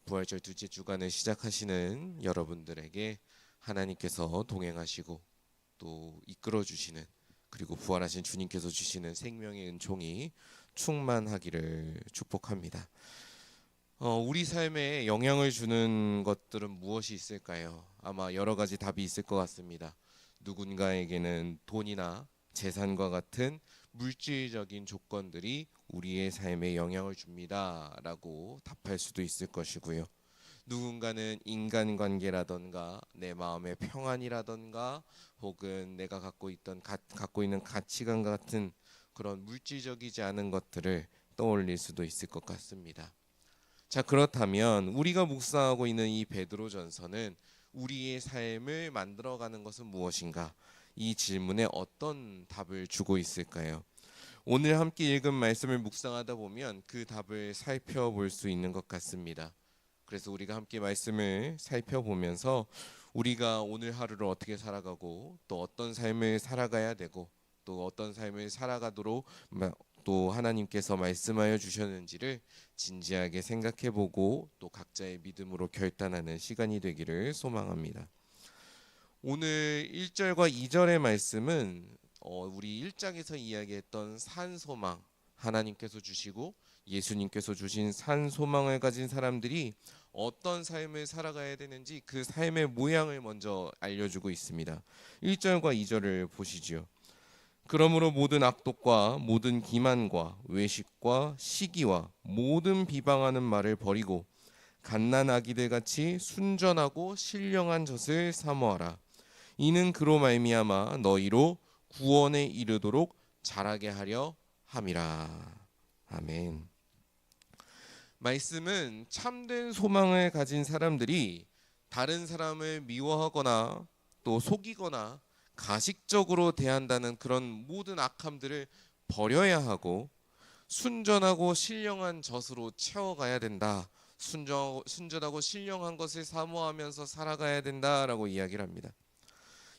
부활절 둘째 주간을 시작하시는 여러분들에게 하나님께서 동행하시고 또 이끌어 주시는, 그리고 부활하신 주님께서 주시는 생명의 은총이 충만하기를 축복합니다. 우리 삶에 영향을 주는 것들은 무엇이 있을까요? 아마 여러 가지 답이 있을 것 같습니다. 누군가에게는 돈이나 재산과 같은 물질적인 조건들이 우리의 삶에 영향을 줍니다 라고 답할 수도 있을 것이고요. 누군가는 인간관계라던가 내 마음의 평안이라던가 혹은 내가 갖고 있는 가치관 같은 그런 물질적이지 않은 것들을 떠올릴 수도 있을 것 같습니다. 자, 그렇다면 우리가 묵상하고 있는 이 베드로전서는 우리의 삶을 만들어가는 것은 무엇인가? 이 질문에 어떤 답을 주고 있을까요? 오늘 함께 읽은 말씀을 묵상하다 보면 그 답을 살펴볼 수 있는 것 같습니다. 그래서 우리가 함께 말씀을 살펴보면서 우리가 오늘 하루를 어떻게 살아가고 또 어떤 삶을 살아가야 되고 또 어떤 삶을 살아가도록 또 하나님께서 말씀하여 주셨는지를 진지하게 생각해보고 또 각자의 믿음으로 결단하는 시간이 되기를 소망합니다. 오늘 1절과 2절의 말씀은 우리 1장에서 이야기했던 산소망, 하나님께서 주시고 예수님께서 주신 산소망을 가진 사람들이 어떤 삶을 살아가야 되는지 그 삶의 모양을 먼저 알려주고 있습니다. 1절과 2절을 보시죠. 그러므로 모든 악독과 모든 기만과 외식과 시기와 모든 비방하는 말을 버리고 갓난아기들 같이 순전하고 신령한 젖을 사모하라. 이는 그로 말미암아 너희로 구원에 이르도록 자라게 하려 함이라. 아멘. 말씀은 참된 소망을 가진 사람들이 다른 사람을 미워하거나 또 속이거나 가식적으로 대한다는 그런 모든 악함들을 버려야 하고 순전하고 신령한 젖으로 채워가야 된다. 순전하고 신령한 것을 사모하면서 살아가야 된다라고 이야기를 합니다.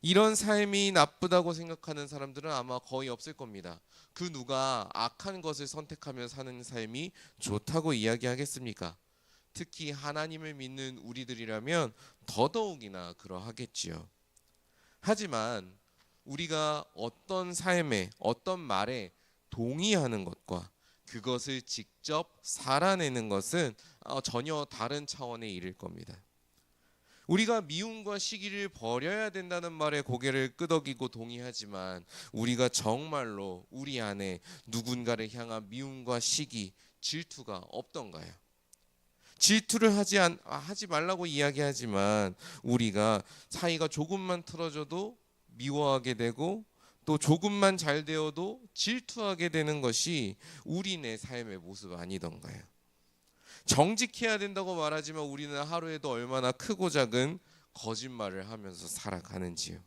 이런 삶이 나쁘다고 생각하는 사람들은 아마 거의 없을 겁니다. 그 누가 악한 것을 선택하며 사는 삶이 좋다고 이야기하겠습니까? 특히 하나님을 믿는 우리들이라면 더더욱이나 그러하겠지요. 하지만 우리가 어떤 삶에 어떤 말에 동의하는 것과 그것을 직접 살아내는 것은 전혀 다른 차원의 일일 겁니다. 우리가 미움과 시기를 버려야 된다는 말에 고개를 끄덕이고 동의하지만 우리가 정말로 우리 안에 누군가를 향한 미움과 시기, 질투가 없던가요? 질투를 하지 말라고 이야기하지만 우리가 사이가 조금만 틀어져도 미워하게 되고 또 조금만 잘 되어도 질투하게 되는 것이 우리네 삶의 모습 아니던가요? 정직해야 된다고 말하지만 우리는 하루에도 얼마나 크고 작은 거짓말을 하면서 살아가는지요.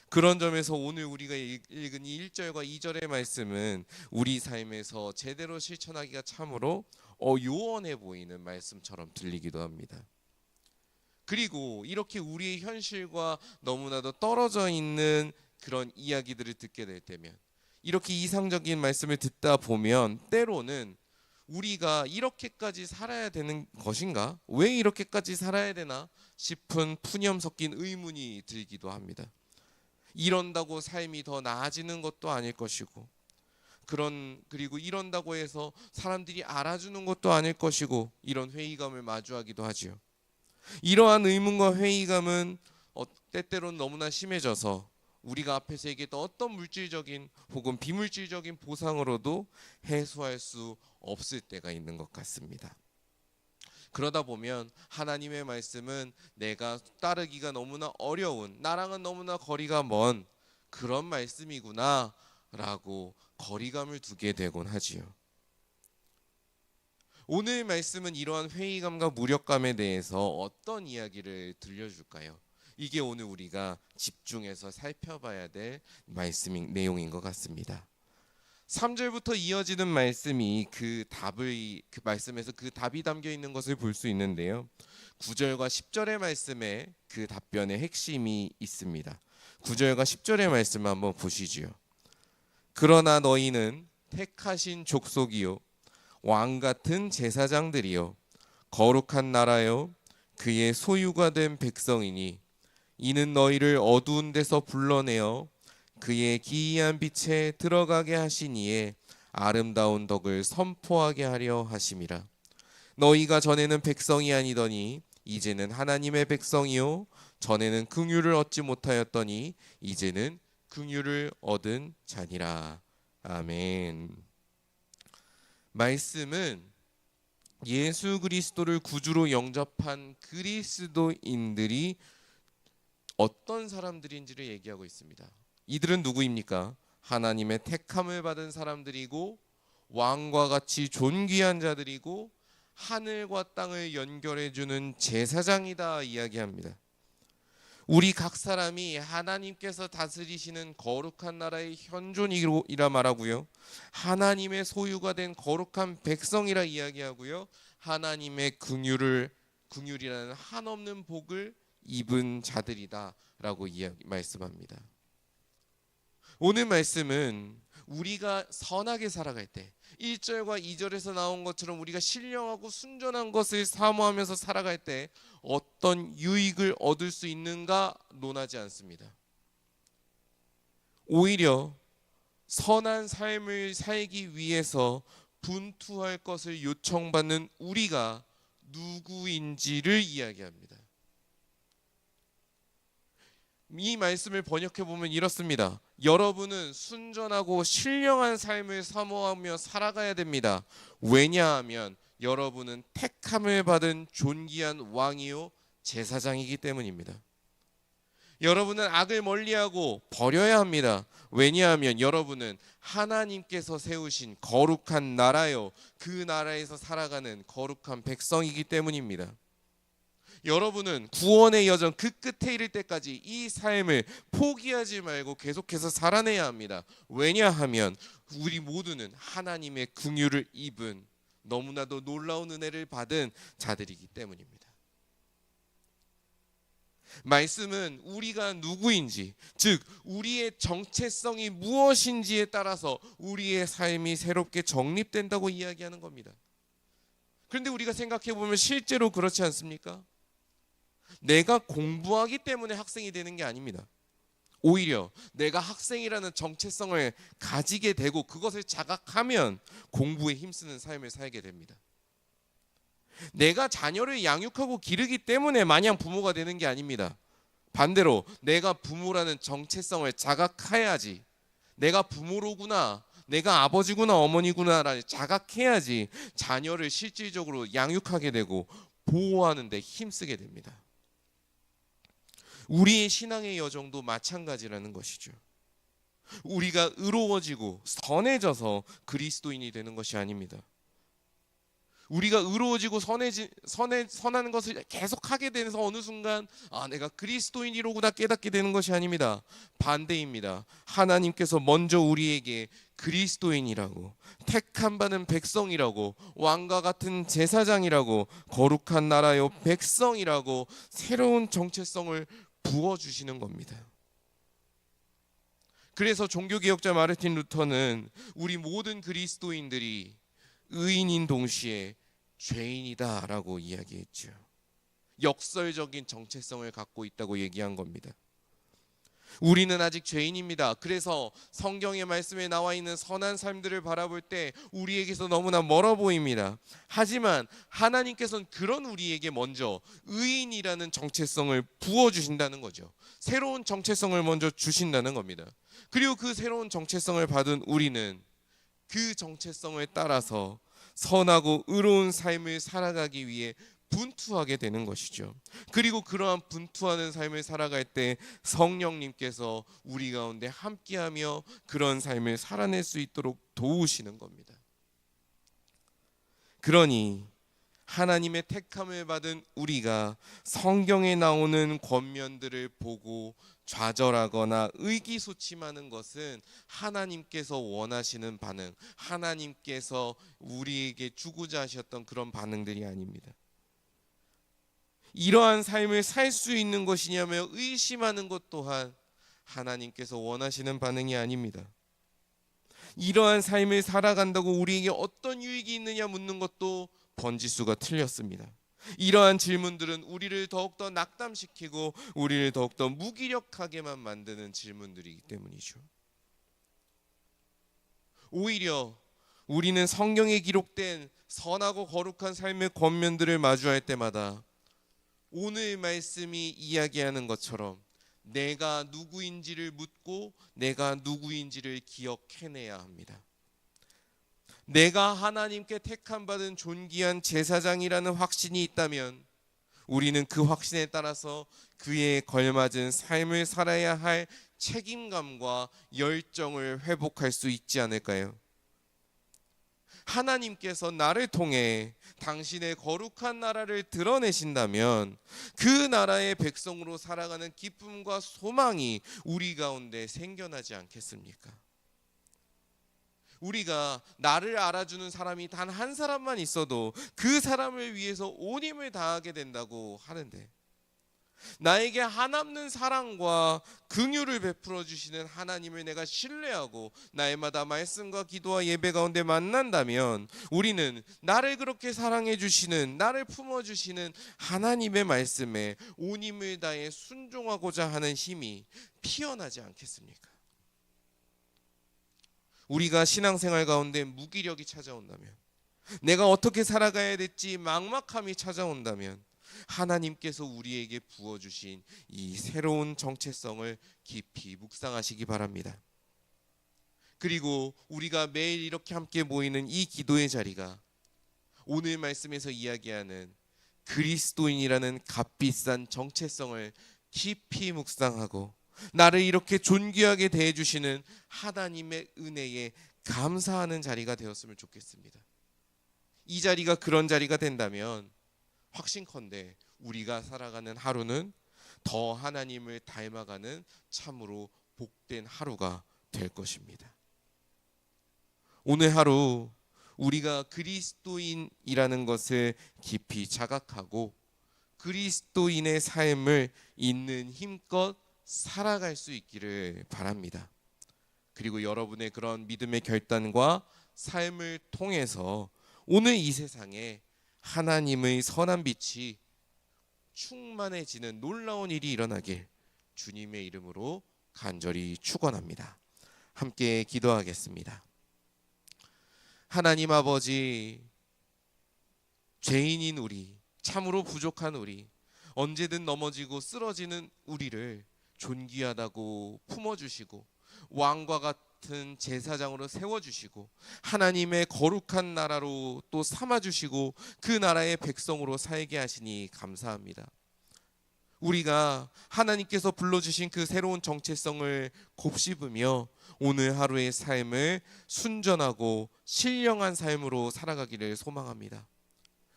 그런 점에서 오늘 우리가 읽은 이 1절과 2절의 말씀은 우리 삶에서 제대로 실천하기가 참으로 요원해 보이는 말씀처럼 들리기도 합니다. 그리고 이렇게 우리의 현실과 너무나도 떨어져 있는 그런 이야기들을 듣게 될 때면, 이렇게 이상적인 말씀을 듣다 보면 때로는 우리가 이렇게까지 살아야 되는 것인가? 왜 이렇게까지 살아야 되나? 싶은 푸념 섞인 의문이 들기도 합니다. 이런다고 삶이 더 나아지는 것도 아닐 것이고, 그리고 이런다고 해서 사람들이 알아주는 것도 아닐 것이고, 이런 회의감을 마주하기도 하지요. 이러한 의문과 회의감은 때때로는 너무나 심해져서 우리가 앞에서 얘기했던 어떤 물질적인 혹은 비물질적인 보상으로도 해소할 수 없을 때가 있는 것 같습니다. 그러다 보면 하나님의 말씀은 내가 따르기가 너무나 어려운, 나랑은 너무나 거리가 먼 그런 말씀이구나 라고 거리감을 두게 되곤 하지요. 오늘 말씀은 이러한 회의감과 무력감에 대해서 어떤 이야기를 들려줄까요? 이게 오늘 우리가 집중해서 살펴봐야 될 내용인 것 같습니다. 3절부터 이어지는 말씀이 그 말씀에서 그 답이 담겨 있는 것을 볼 수 있는데요. 9절과 10절의 말씀에 그 답변의 핵심이 있습니다. 9절과 10절의 말씀을 한번 보시지요. 그러나 너희는 택하신 족속이요 왕 같은 제사장들이요 거룩한 나라요 그의 소유가 된 백성이니 이는 너희를 어두운 데서 불러내어 그의 기이한 빛에 들어가게 하시니에 아름다운 덕을 선포하게 하려 하심이라. 너희가 전에는 백성이 아니더니 이제는 하나님의 백성이요 전에는 긍휼을 얻지 못하였더니 이제는 긍휼을 얻은 자니라. 아멘. 말씀은 예수 그리스도를 구주로 영접한 그리스도인들이 어떤 사람들인지를 얘기하고 있습니다. 이들은 누구입니까? 하나님의 택함을 받은 사람들이고 왕과 같이 존귀한 자들이고 하늘과 땅을 연결해 주는 제사장이다 이야기합니다. 우리 각 사람이 하나님께서 다스리시는 거룩한 나라의 현존이라 말하고요. 하나님의 소유가 된 거룩한 백성이라 이야기하고요. 하나님의 긍휼이라는 한없는 복을 입은 자들이다라고 말씀합니다. 오늘 말씀은 우리가 선하게 살아갈 때 1절과 2절에서 나온 것처럼 우리가 신령하고 순전한 것을 사모하면서 살아갈 때 어떤 유익을 얻을 수 있는가 논하지 않습니다. 오히려 선한 삶을 살기 위해서 분투할 것을 요청받는 우리가 누구인지를 이야기합니다. 이 말씀을 번역해 보면 이렇습니다. 여러분은 순전하고 신령한 삶을 사모하며 살아가야 됩니다. 왜냐하면 여러분은 택함을 받은 존귀한 왕이요 제사장이기 때문입니다. 여러분은 악을 멀리하고 버려야 합니다. 왜냐하면 여러분은 하나님께서 세우신 거룩한 나라요 그 나라에서 살아가는 거룩한 백성이기 때문입니다. 여러분은 구원의 여정 그 끝에 이를 때까지 이 삶을 포기하지 말고 계속해서 살아내야 합니다. 왜냐하면 우리 모두는 하나님의 긍휼을 입은 너무나도 놀라운 은혜를 받은 자들이기 때문입니다. 말씀은 우리가 누구인지, 즉 우리의 정체성이 무엇인지에 따라서 우리의 삶이 새롭게 정립된다고 이야기하는 겁니다. 그런데 우리가 생각해 보면 실제로 그렇지 않습니까? 내가 공부하기 때문에 학생이 되는 게 아닙니다. 오히려 내가 학생이라는 정체성을 가지게 되고 그것을 자각하면 공부에 힘쓰는 삶을 살게 됩니다. 내가 자녀를 양육하고 기르기 때문에 마냥 부모가 되는 게 아닙니다. 반대로 내가 부모라는 정체성을 자각해야지, 내가 부모로구나, 내가 아버지구나 어머니구나를 자각해야지 자녀를 실질적으로 양육하게 되고 보호하는 데 힘쓰게 됩니다. 우리의 신앙의 여정도 마찬가지라는 것이죠. 우리가 의로워지고 선해져서 그리스도인이 되는 것이 아닙니다. 우리가 의로워지고 선하는 것을 계속하게 되면서 어느 순간 내가 그리스도인이로구나 깨닫게 되는 것이 아닙니다. 반대입니다. 하나님께서 먼저 우리에게 그리스도인이라고, 택함 받은 백성이라고, 왕과 같은 제사장이라고, 거룩한 나라요 백성이라고 새로운 정체성을 부어주시는 겁니다. 그래서 종교개혁자 마르틴 루터는 우리 모든 그리스도인들이 의인인 동시에 죄인이다라고 이야기했죠. 역설적인 정체성을 갖고 있다고 얘기한 겁니다. 우리는 아직 죄인입니다. 그래서 성경의 말씀에 나와 있는 선한 삶들을 바라볼 때 우리에게서 너무나 멀어 보입니다. 하지만 하나님께서는 그런 우리에게 먼저 의인이라는 정체성을 부어주신다는 거죠. 새로운 정체성을 먼저 주신다는 겁니다. 그리고 그 새로운 정체성을 받은 우리는 그 정체성을 따라서 선하고 의로운 삶을 살아가기 위해 분투하게 되는 것이죠. 그리고 그러한 분투하는 삶을 살아갈 때 성령님께서 우리 가운데 함께하며 그런 삶을 살아낼 수 있도록 도우시는 겁니다. 그러니 하나님의 택함을 받은 우리가 성경에 나오는 권면들을 보고 좌절하거나 의기소침하는 것은 하나님께서 원하시는 반응, 하나님께서 우리에게 주고자 하셨던 그런 반응들이 아닙니다. 이러한 삶을 살 수 있는 것이냐며 의심하는 것 또한 하나님께서 원하시는 반응이 아닙니다. 이러한 삶을 살아간다고 우리에게 어떤 유익이 있느냐 묻는 것도 번지수가 틀렸습니다. 이러한 질문들은 우리를 더욱더 낙담시키고 우리를 더욱더 무기력하게만 만드는 질문들이기 때문이죠. 오히려 우리는 성경에 기록된 선하고 거룩한 삶의 권면들을 마주할 때마다 오늘 말씀이 이야기하는 것처럼 내가 누구인지를 묻고 내가 누구인지를 기억해내야 합니다. 내가 하나님께 택함받은 존귀한 제사장이라는 확신이 있다면 우리는 그 확신에 따라서 그에 걸맞은 삶을 살아야 할 책임감과 열정을 회복할 수 있지 않을까요? 하나님께서 나를 통해 당신의 거룩한 나라를 드러내신다면 그 나라의 백성으로 살아가는 기쁨과 소망이 우리 가운데 생겨나지 않겠습니까? 우리가 나를 알아주는 사람이 단 한 사람만 있어도 그 사람을 위해서 온 힘을 다하게 된다고 하는데, 나에게 한없는 사랑과 긍휼을 베풀어 주시는 하나님을 내가 신뢰하고 날마다 말씀과 기도와 예배 가운데 만난다면 우리는 나를 그렇게 사랑해 주시는, 나를 품어 주시는 하나님의 말씀에 온 힘을 다해 순종하고자 하는 힘이 피어나지 않겠습니까? 우리가 신앙생활 가운데 무기력이 찾아온다면, 내가 어떻게 살아가야 될지 막막함이 찾아온다면 하나님께서 우리에게 부어주신 이 새로운 정체성을 깊이 묵상하시기 바랍니다. 그리고 우리가 매일 이렇게 함께 모이는 이 기도의 자리가 오늘 말씀에서 이야기하는 그리스도인이라는 값비싼 정체성을 깊이 묵상하고 나를 이렇게 존귀하게 대해주시는 하나님의 은혜에 감사하는 자리가 되었으면 좋겠습니다. 이 자리가 그런 자리가 된다면 확신컨대 우리가 살아가는 하루는 더 하나님을 닮아가는 참으로 복된 하루가 될 것입니다. 오늘 하루 우리가 그리스도인이라는 것을 깊이 자각하고 그리스도인의 삶을 있는 힘껏 살아갈 수 있기를 바랍니다. 그리고 여러분의 그런 믿음의 결단과 삶을 통해서 오늘 이 세상에 하나님의 선한 빛이 충만해지는 놀라운 일이 일어나길 주님의 이름으로 간절히 축원합니다. 함께 기도하겠습니다. 하나님 아버지, 죄인인 우리, 참으로 부족한 우리, 언제든 넘어지고 쓰러지는 우리를 존귀하다고 품어주시고 왕과 같은 제사장으로 세워주시고 하나님의 거룩한 나라로 또 삼아주시고 그 나라의 백성으로 살게 하시니 감사합니다. 우리가 하나님께서 불러주신 그 새로운 정체성을 곱씹으며 오늘 하루의 삶을 순전하고 신령한 삶으로 살아가기를 소망합니다.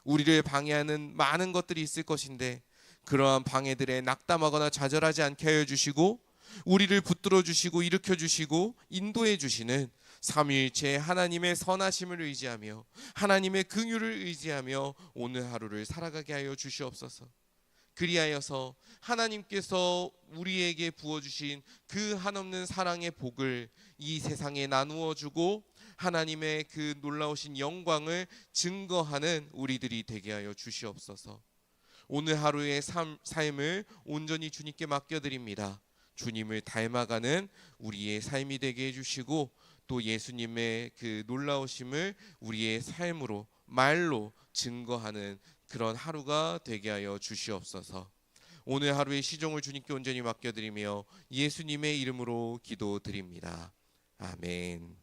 우리를 방해하는 많은 것들이 있을 것인데 그러한 방해들에 낙담하거나 좌절하지 않게 하여 주시고 우리를 붙들어 주시고 일으켜 주시고 인도해 주시는 삼위일체 하나님의 선하심을 의지하며 하나님의 긍휼을 의지하며 오늘 하루를 살아가게 하여 주시옵소서. 그리하여서 하나님께서 우리에게 부어주신 그 한없는 사랑의 복을 이 세상에 나누어 주고 하나님의 그 놀라우신 영광을 증거하는 우리들이 되게 하여 주시옵소서. 오늘 하루의 삶을 온전히 주님께 맡겨드립니다. 주님을 닮아가는 우리의 삶이 되게 해주시고 또 예수님의 그 놀라우심을 우리의 삶으로 말로 증거하는 그런 하루가 되게 하여 주시옵소서. 오늘 하루의 시종을 주님께 온전히 맡겨드리며 예수님의 이름으로 기도드립니다. 아멘.